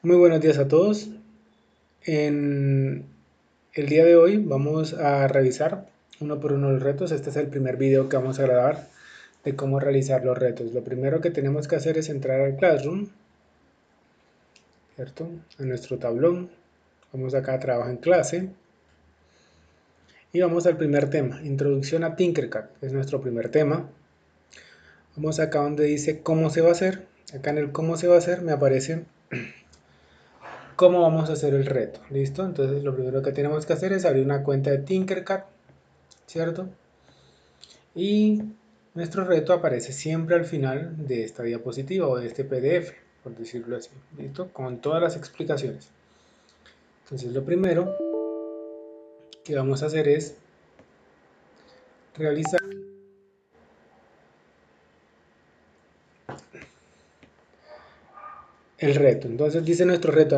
Muy buenos días a todos. En el día de hoy vamos a revisar uno por uno los retos. Este es el primer video que vamos a grabar de cómo realizar los retos. Lo primero que tenemos que hacer es entrar al Classroom, ¿cierto? A nuestro tablón. Vamos acá a trabajo en clase y vamos al primer tema, introducción a Tinkercad. Es nuestro primer tema. Vamos acá donde dice cómo se va a hacer. Acá en el cómo se va a hacer me aparece cómo vamos a hacer el reto. ¿Listo? Entonces lo primero que tenemos que hacer es abrir una cuenta de Tinkercad, ¿cierto? Y nuestro reto aparece siempre al final de esta diapositiva o de este PDF, por decirlo así, ¿listo? Con todas las explicaciones. Entonces lo primero que vamos a hacer es realizar el reto. Entonces dice nuestro reto,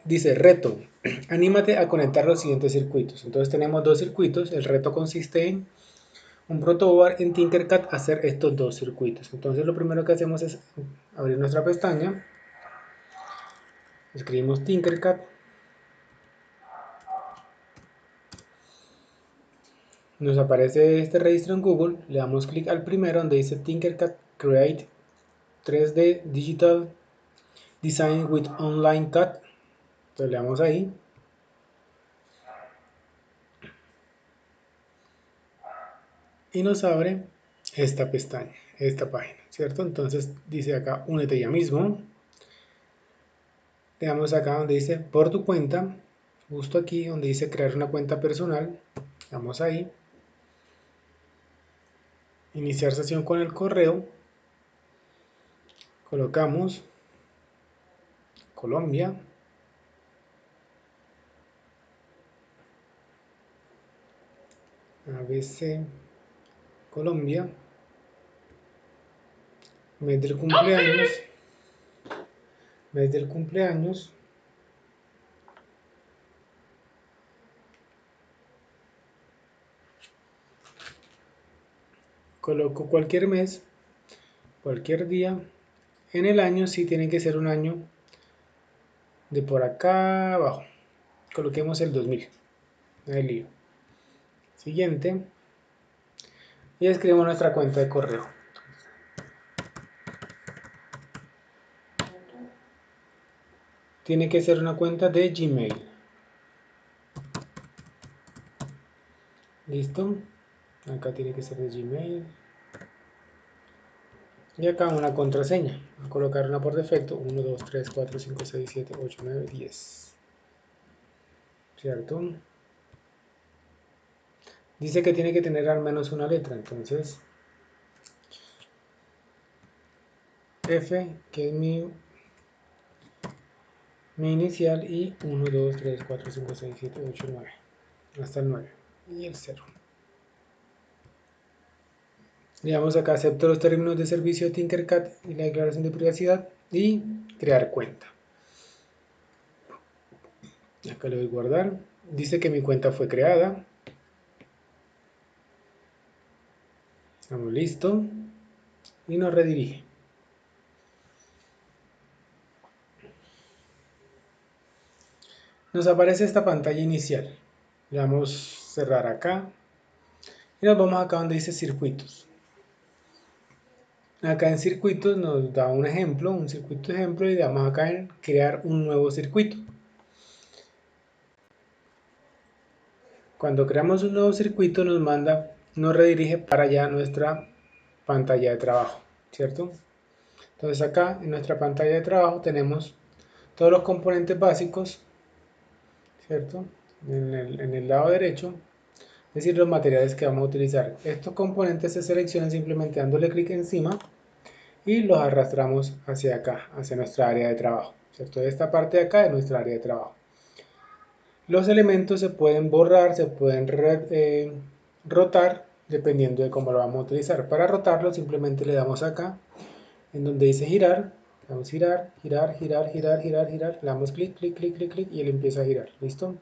dice reto, anímate a conectar los siguientes circuitos. Entonces tenemos dos circuitos, el reto consiste en un protoboard en Tinkercad hacer estos dos circuitos. Entonces lo primero que hacemos es abrir nuestra pestaña, escribimos Tinkercad, nos aparece este registro en Google, le damos clic al primero donde dice Tinkercad Create 3D Digital Design with Online CAD, entonces le damos ahí y nos abre esta pestaña, esta página, ¿cierto? Entonces dice acá únete ya mismo, le damos acá donde dice por tu cuenta, justo aquí donde dice crear una cuenta personal, le damos ahí, iniciar sesión con el correo, colocamos Colombia, ABC Colombia, mes del cumpleaños, mes del cumpleaños, coloco cualquier mes, cualquier día, en el año sí tiene que ser un año de por acá abajo, coloquemos el 2000, no hay lío. Siguiente, y escribimos nuestra cuenta de correo. Tiene que ser una cuenta de Gmail. ¿Listo? Acá tiene que ser de Gmail. Y acá una contraseña. Voy a colocar una por defecto. 1, 2, 3, 4, 5, 6, 7, 8, 9, 10. ¿Cierto? Dice que tiene que tener al menos una letra. Entonces, F, que es mi inicial, y 1, 2, 3, 4, 5, 6, 7, 8, 9. Hasta el 9. Y el 0. Le damos acá acepto los términos de servicio de Tinkercad y la declaración de privacidad y crear cuenta. Acá le doy guardar. Dice que mi cuenta fue creada. Estamos listo. Y nos redirige. Nos aparece esta pantalla inicial. Le damos cerrar acá. Y nos vamos acá donde dice circuitos. Acá en circuitos nos da un ejemplo, un circuito ejemplo, y le damos acá en crear un nuevo circuito. Cuando creamos un nuevo circuito nos redirige para allá nuestra pantalla de trabajo, ¿cierto? Entonces acá en nuestra pantalla de trabajo tenemos todos los componentes básicos, ¿cierto? En el lado derecho, es decir, los materiales que vamos a utilizar. Estos componentes se seleccionan simplemente dándole clic encima y los arrastramos hacia acá, hacia nuestra área de trabajo, ¿cierto? Esta parte de acá es nuestra área de trabajo. Los elementos se pueden borrar, se pueden rotar, dependiendo de cómo lo vamos a utilizar. Para rotarlo simplemente le damos acá, en donde dice girar, le damos girar, girar, girar, girar, girar, girar, le damos clic, clic, clic, clic, clic y él empieza a girar, ¿listo?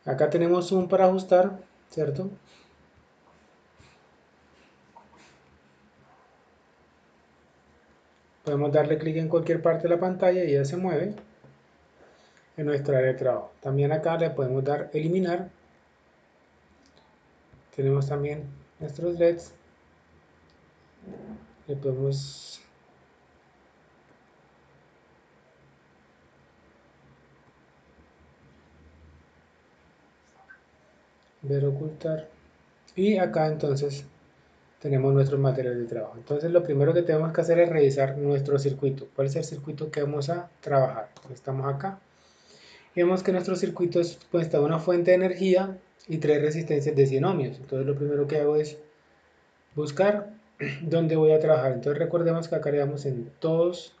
Acá tenemos zoom para ajustar, ¿cierto? Podemos darle clic en cualquier parte de la pantalla y ya se mueve en nuestra área de trabajo. También acá le podemos dar eliminar. Tenemos también nuestros LEDs. Le podemos ver ocultar. Y acá entonces tenemos nuestros materiales de trabajo. Entonces lo primero que tenemos que hacer es revisar nuestro circuito. ¿Cuál es el circuito que vamos a trabajar? Estamos acá. Y vemos que nuestro circuito cuesta una fuente de energía y 3 resistencias de 100 ohmios. Entonces lo primero que hago es buscar dónde voy a trabajar. Entonces recordemos que acá le damos en todos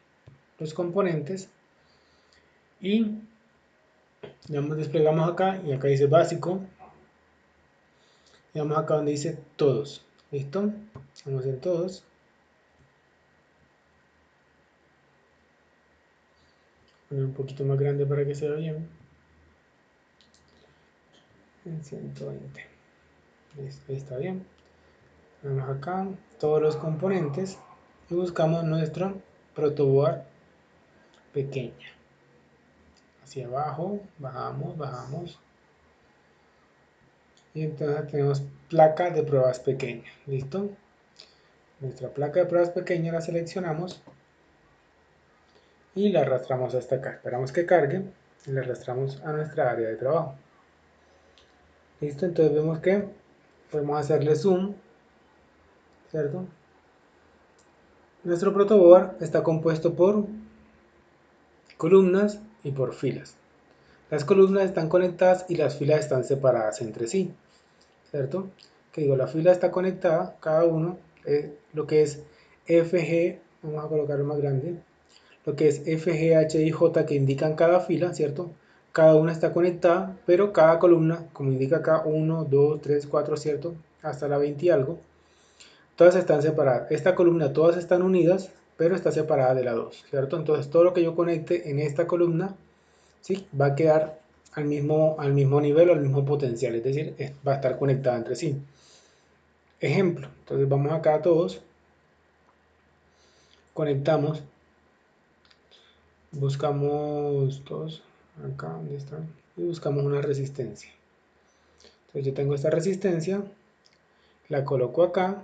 los componentes y desplegamos acá y acá dice básico. Y vamos acá donde dice todos. ¿Listo? Vamos en todos. Poner un poquito más grande para que se vea bien. En 120. Listo, ahí está bien. Vamos acá, todos los componentes y buscamos nuestro protoboard pequeña. Hacia abajo, bajamos, bajamos. Y entonces tenemos placa de pruebas pequeña. ¿Listo? Nuestra placa de pruebas pequeña la seleccionamos y la arrastramos hasta acá. Esperamos que cargue y la arrastramos a nuestra área de trabajo. ¿Listo? Entonces vemos que podemos hacerle zoom, ¿cierto? Nuestro protoboard está compuesto por columnas y por filas. Las columnas están conectadas y las filas están separadas entre sí, ¿cierto? Que digo, la fila está conectada, cada uno, lo que es FG, vamos a colocarlo más grande, lo que es FG, H y J que indican cada fila, ¿cierto? Cada una está conectada, pero cada columna, como indica acá, 1, 2, 3, 4, ¿cierto? Hasta la 20 y algo, todas están separadas. Esta columna todas están unidas, pero está separada de la 2, ¿cierto? Entonces todo lo que yo conecte en esta columna, ¿sí? Va a quedar al mismo nivel o al mismo potencial, es decir, va a estar conectada entre sí. Ejemplo, entonces vamos acá a todos, conectamos, buscamos todos, acá donde están, y buscamos una resistencia. Entonces yo tengo esta resistencia, la coloco acá,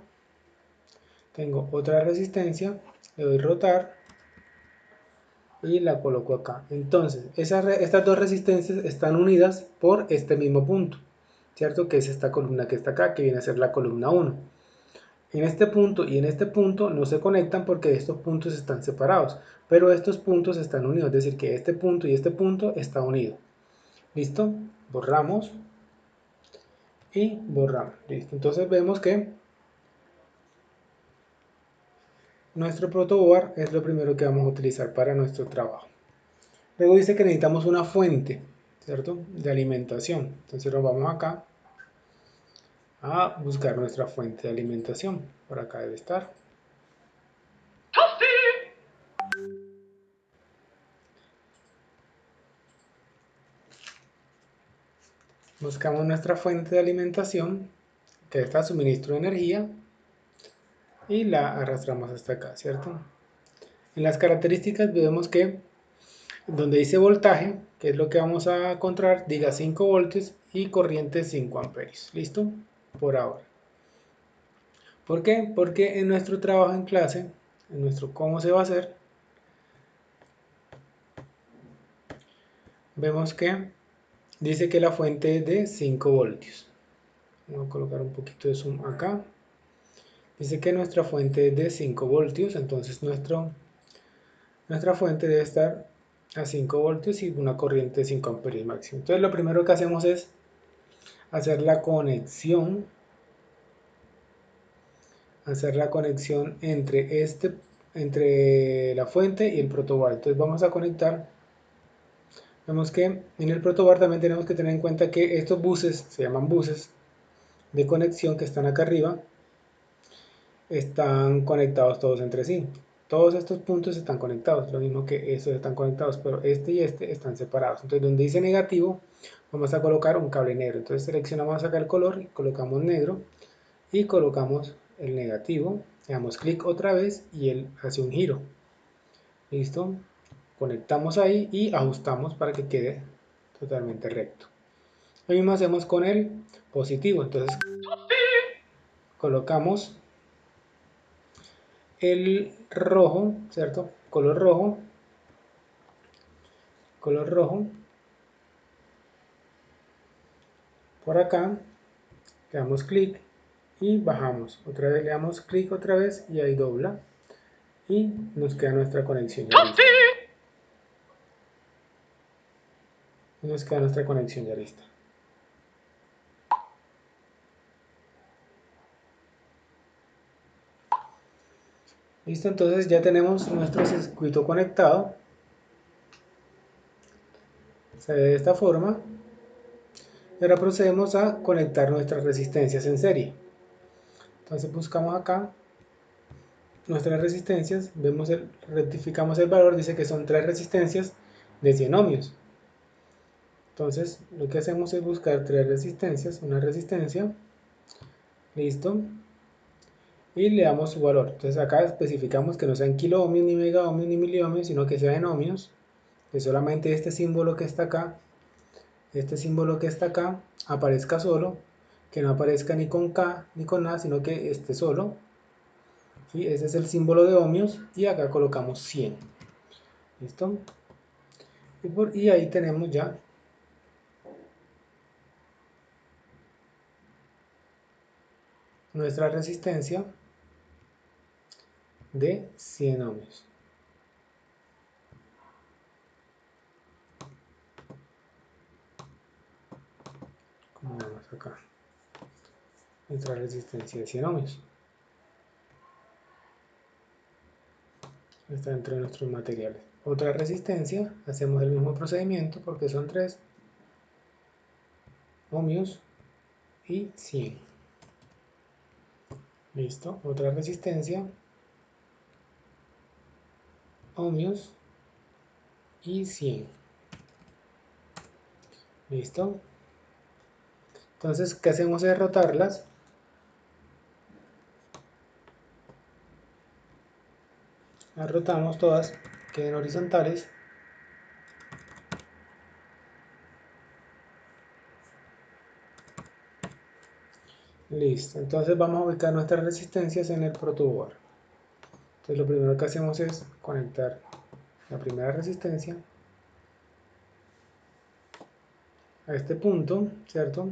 tengo otra resistencia, le doy rotar y la coloco acá. Entonces, estas dos resistencias están unidas por este mismo punto, ¿cierto? Que es esta columna que está acá, que viene a ser la columna 1. En este punto y en este punto no se conectan porque estos puntos están separados, pero estos puntos están unidos, es decir, que este punto y este punto está unido. ¿Listo? Borramos y borramos. ¿Listo? Entonces vemos que nuestro protoboard es lo primero que vamos a utilizar para nuestro trabajo. Luego dice que necesitamos una fuente, ¿cierto? De alimentación. Entonces nos vamos acá a buscar nuestra fuente de alimentación. Por acá debe estar. Buscamos nuestra fuente de alimentación, que está suministro de energía, y la arrastramos hasta acá, ¿cierto? En las características vemos que donde dice voltaje, que es lo que vamos a encontrar, diga 5 voltios y corriente 5 amperios. ¿Listo? Por ahora. ¿Por qué? Porque en nuestro trabajo en clase, en nuestro cómo se va a hacer, vemos que dice que la fuente es de 5 voltios. Vamos a colocar un poquito de zoom acá. Dice que nuestra fuente es de 5 voltios, entonces nuestra fuente debe estar a 5 voltios y una corriente de 5 amperios máximo. Entonces lo primero que hacemos es hacer la conexión entre la fuente y el protoboard. Entonces vamos a conectar. Vemos que en el protoboard también tenemos que tener en cuenta que estos buses, se llaman buses de conexión que están acá arriba, están conectados todos entre sí. Todos estos puntos están conectados, lo mismo que estos están conectados, pero este y este están separados. Entonces donde dice negativo, vamos a colocar un cable negro. Entonces seleccionamos acá el color, colocamos negro y colocamos el negativo. Le damos clic otra vez y él hace un giro. ¿Listo? Conectamos ahí y ajustamos para que quede totalmente recto. Lo mismo hacemos con el positivo. Entonces colocamos el rojo, ¿cierto? Color rojo. Por acá, le damos clic y bajamos. Otra vez le damos clic otra vez y ahí dobla. Y nos queda nuestra conexión ya lista. Listo, entonces ya tenemos nuestro circuito conectado. Se ve de esta forma. Y ahora procedemos a conectar nuestras resistencias en serie. Entonces buscamos acá nuestras resistencias, rectificamos el valor, dice que son 3 resistencias de 100 ohmios. Entonces lo que hacemos es buscar 3 resistencias, una resistencia, listo, y le damos su valor. Entonces acá especificamos que no sea en kilo ohmios, ni mega ohmios, ni miliohmios, sino que sea en ohmios, que solamente este símbolo que está acá, aparezca solo, que no aparezca ni con K ni con A, sino que esté solo. ¿Sí? Ese es el símbolo de ohmios y acá colocamos 100. ¿Listo? Y ahí tenemos ya nuestra resistencia de 100 ohmios. Como vemos acá, nuestra resistencia de 100 ohmios. Está dentro de nuestros materiales. Otra resistencia, hacemos el mismo procedimiento porque son 3 ohmios y 100. Listo, otra resistencia, ohmios y 100. Listo. Entonces, ¿qué hacemos? Es rotarlas. Las rotamos todas, queden horizontales. Listo, entonces vamos a ubicar nuestras resistencias en el protoboard. Entonces lo primero que hacemos es conectar la primera resistencia a este punto, ¿cierto?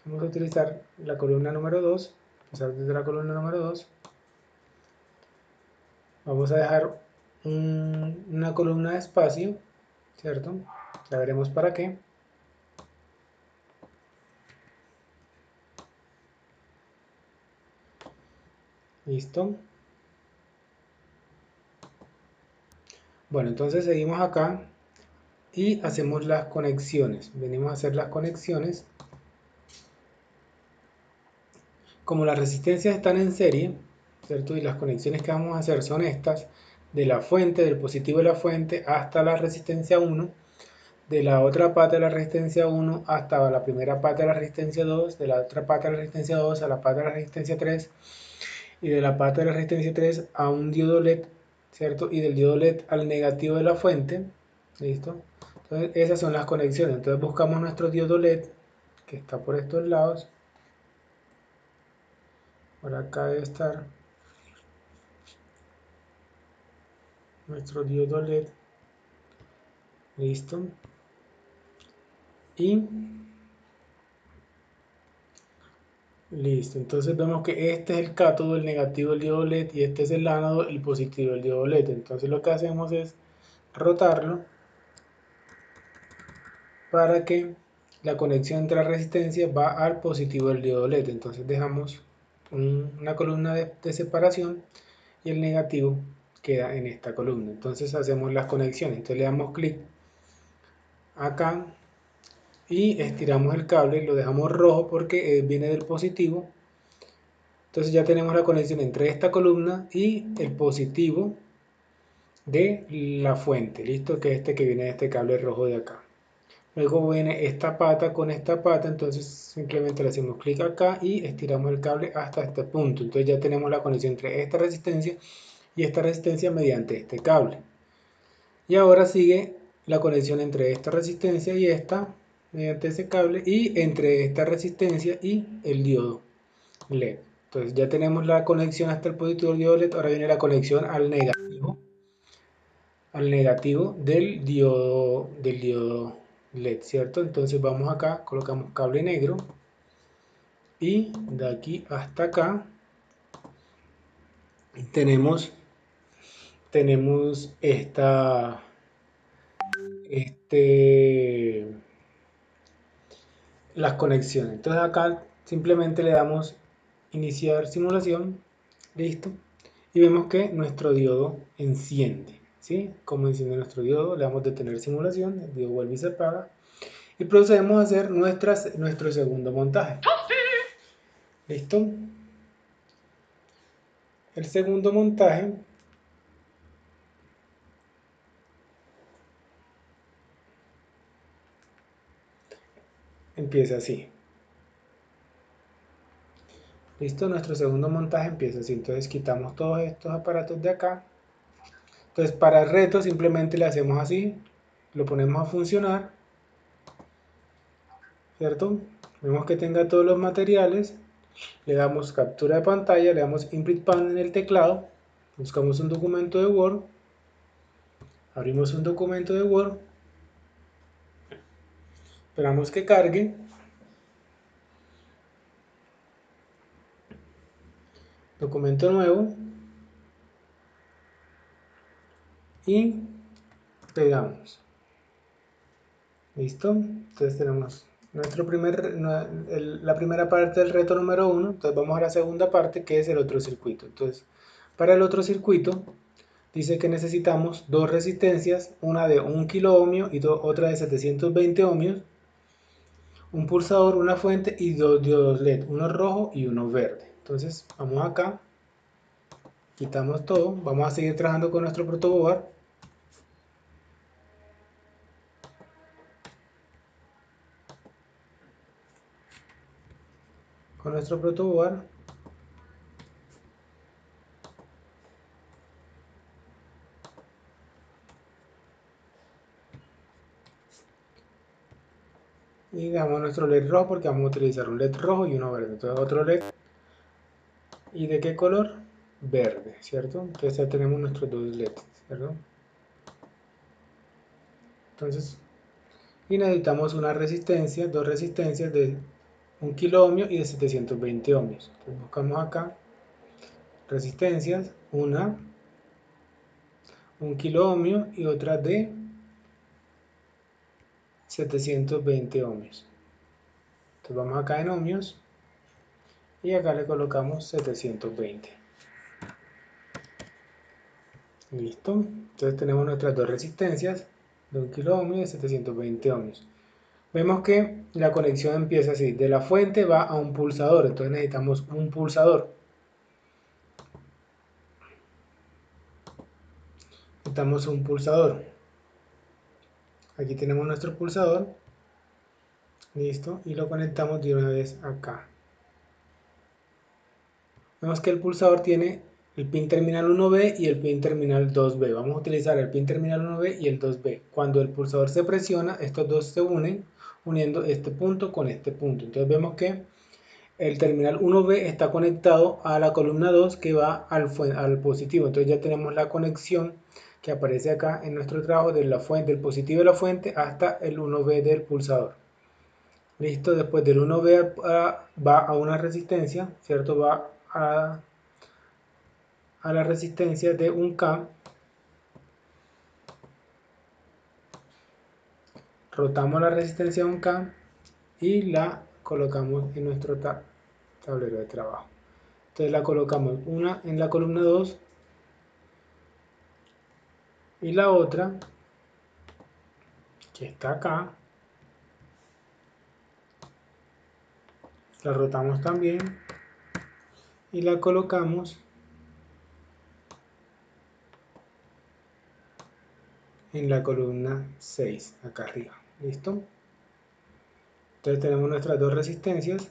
Vamos a utilizar la columna número 2, empezar desde la columna número 2. Vamos a dejar una columna de espacio, ¿cierto? Ya veremos para qué. Listo. Bueno, entonces seguimos acá y hacemos las conexiones. Venimos a hacer las conexiones. Como las resistencias están en serie, ¿cierto? Y las conexiones que vamos a hacer son estas, de la fuente, del positivo de la fuente hasta la resistencia 1, de la otra pata de la resistencia 1 hasta la primera pata de la resistencia 2, de la otra pata de la resistencia 2 a la pata de la resistencia 3, y de la pata de la resistencia 3 a un diodo LED, ¿cierto? Y del diodo LED al negativo de la fuente, ¿listo? Entonces esas son las conexiones. Entonces buscamos nuestro diodo LED, que está por estos lados. Por acá debe estar nuestro diodo LED. Listo. Y listo. Entonces vemos que este es el cátodo, el negativo del diodo LED, y este es el ánodo, el positivo del diodo LED. Entonces lo que hacemos es rotarlo para que la conexión entre la resistencia va al positivo del diodo LED. Entonces dejamos una columna de separación y el negativo queda en esta columna. Entonces hacemos las conexiones. Entonces le damos clic acá y estiramos el cable, lo dejamos rojo porque viene del positivo. Entonces ya tenemos la conexión entre esta columna y el positivo de la fuente, listo, que es este que viene de este cable rojo de acá. Luego viene esta pata con esta pata, entonces simplemente le hacemos clic acá y estiramos el cable hasta este punto. Entonces ya tenemos la conexión entre esta resistencia y esta resistencia mediante este cable. Y ahora sigue la conexión entre esta resistencia y esta, mediante ese cable, y entre esta resistencia y el diodo LED. Entonces ya tenemos la conexión hasta el positivo del diodo LED, ahora viene la conexión al negativo del diodo LED, ¿cierto? Entonces vamos acá, colocamos cable negro y de aquí hasta acá tenemos, tenemos este, las conexiones. Entonces acá simplemente le damos iniciar simulación, listo, y vemos que nuestro diodo enciende, ¿sí? Como enciende nuestro diodo, le damos detener simulación, el diodo vuelve y se apaga, y procedemos a hacer nuestro segundo montaje. ¿Listo? El segundo montaje empieza así. ¿Listo? Nuestro segundo montaje empieza así. Entonces quitamos todos estos aparatos de acá. Entonces para el reto simplemente le hacemos así, lo ponemos a funcionar, ¿cierto? Vemos que tenga todos los materiales, le damos captura de pantalla, le damos Input Pan en el teclado, buscamos un documento de Word, abrimos un documento de Word, esperamos que cargue, documento nuevo, y pegamos. ¿Listo? Entonces tenemos la primera parte del reto número 1, entonces vamos a la segunda parte que es el otro circuito. Entonces, para el otro circuito dice que necesitamos dos resistencias, una de 1 kilo ohmio y otra de 720 ohmios, un pulsador, una fuente y dos diodos LED, uno rojo y uno verde. Entonces vamos acá, quitamos todo, vamos a seguir trabajando con nuestro protoboard. Con nuestro protoboard y damos nuestro LED rojo porque vamos a utilizar un LED rojo y uno verde. Entonces otro LED. ¿Y de qué color? Verde, ¿cierto? Entonces ya tenemos nuestros dos LEDs, ¿cierto? Entonces, y necesitamos una resistencia, dos resistencias de 1 kilo ohmio y de 720 ohmios. Entonces buscamos acá resistencias, una 1 kilo ohmio y otra de 720 ohmios. Entonces vamos acá en ohmios y acá le colocamos 720. Listo. Entonces tenemos nuestras dos resistencias de 1 kilo ohmio y de 720 ohmios. Vemos que la conexión empieza así, de la fuente va a un pulsador, entonces necesitamos un pulsador. Necesitamos un pulsador. Aquí tenemos nuestro pulsador, listo, y lo conectamos de una vez acá. Vemos que el pulsador tiene el pin terminal 1B y el pin terminal 2B. Vamos a utilizar el pin terminal 1B y el 2B. Cuando el pulsador se presiona, estos dos se unen, uniendo este punto con este punto. Entonces vemos que el terminal 1B está conectado a la columna 2 que va al positivo. Entonces ya tenemos la conexión que aparece acá en nuestro trabajo de la fuente, del positivo de la fuente hasta el 1B del pulsador. Listo, después del 1B va a una resistencia, ¿cierto? Va a la resistencia de 1K. Rotamos la resistencia de 1K y la colocamos en nuestro tablero de trabajo. Entonces la colocamos una en la columna 2 y la otra que está acá la rotamos también y la colocamos en la columna 6 acá arriba. ¿Listo? Entonces tenemos nuestras dos resistencias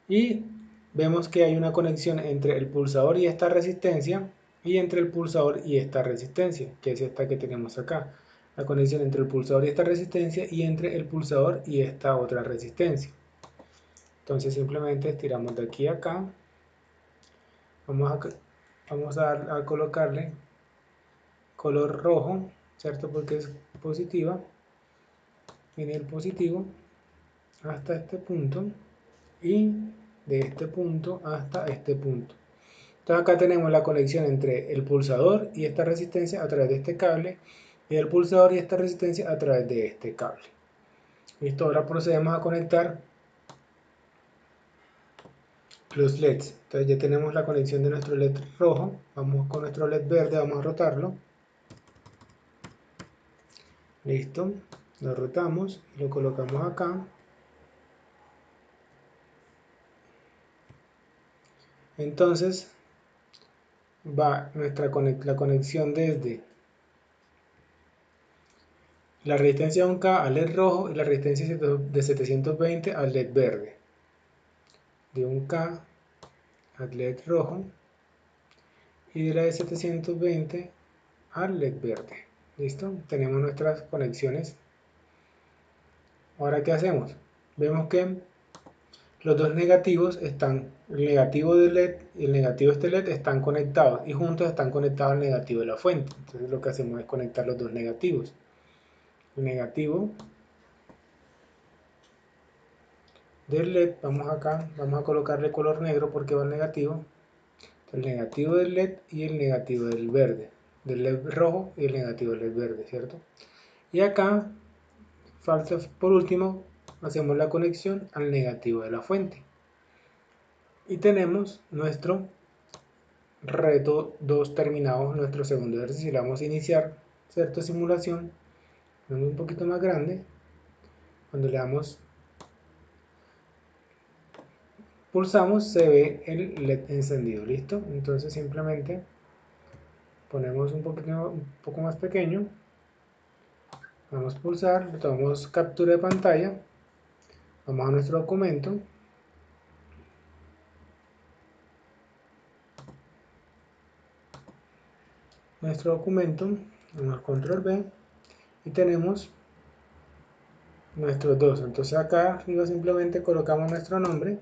y vemos que hay una conexión entre el pulsador y esta resistencia, y entre el pulsador y esta resistencia, que es esta que tenemos acá. La conexión entre el pulsador y esta resistencia y entre el pulsador y esta otra resistencia. Entonces simplemente estiramos de aquí a acá. Vamos a colocarle color rojo, ¿cierto? Porque es positiva. Viene el positivo hasta este punto y de este punto hasta este punto. Entonces acá tenemos la conexión entre el pulsador y esta resistencia a través de este cable y el pulsador y esta resistencia a través de este cable. Listo, ahora procedemos a conectar los LEDs. Entonces ya tenemos la conexión de nuestro LED rojo. Vamos con nuestro LED verde, vamos a rotarlo. Listo, lo rotamos y lo colocamos acá. Entonces va la conexión desde la resistencia 1K al LED rojo y la resistencia de 720 al LED verde. De 1K al LED rojo y de la de 720 al LED verde. ¿Listo? Tenemos nuestras conexiones. Ahora, ¿qué hacemos? Vemos que los dos negativos están, el negativo del LED y el negativo de este LED están conectados y juntos están conectados al negativo de la fuente. Entonces lo que hacemos es conectar los dos negativos. El negativo del LED, vamos acá, vamos a colocarle color negro porque va al negativo. El negativo del LED y el negativo del verde, del LED rojo y el negativo del LED verde, ¿cierto? Y acá, falta por último, hacemos la conexión al negativo de la fuente. Y tenemos nuestro reto 2 terminado, nuestro segundo ejercicio. Le vamos a iniciar, ¿cierto? Simulación, un poquito más grande. Cuando le damos, pulsamos, se ve el LED encendido, ¿listo? Entonces simplemente ponemos un poco más pequeño. Vamos a pulsar, le tomamos captura de pantalla, vamos a nuestro documento, damos control B y tenemos nuestros dos. Entonces acá arriba simplemente colocamos nuestro nombre, en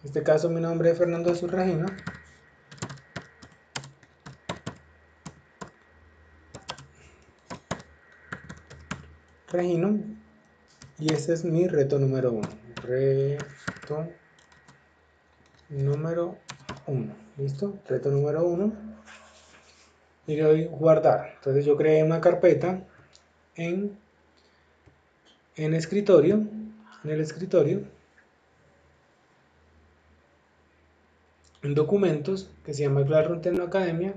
este caso mi nombre es Fernando Jesús Regino, y este es mi reto número 1. Reto número 1. ¿Listo? Reto número 1. Y le doy guardar. Entonces yo creé una carpeta en el escritorio, en documentos, que se llama Classroom Tecnoacademia,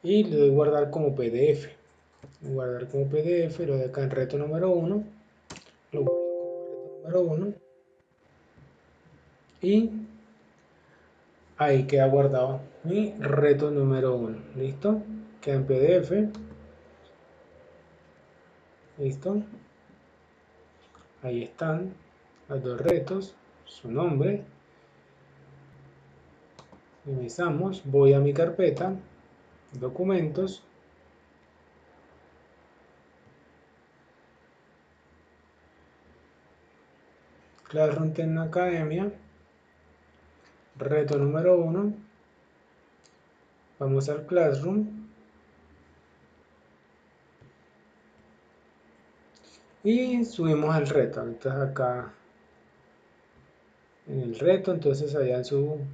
y le doy guardar como PDF. Guardar como PDF, lo de acá en reto número 1, lo guardo como reto número 1 y ahí queda guardado mi reto número 1. ¿Listo? Queda en PDF. ¿Listo? Ahí están los dos retos, su nombre. Minimizamos, voy a mi carpeta, documentos, Classroom Tecnoacademia, reto número 1, vamos al Classroom y subimos el reto. Entonces acá en el reto, entonces allá en su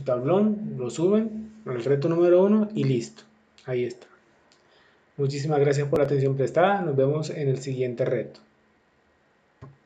tablón lo suben, el reto número 1 y listo, ahí está. Muchísimas gracias por la atención prestada, nos vemos en el siguiente reto.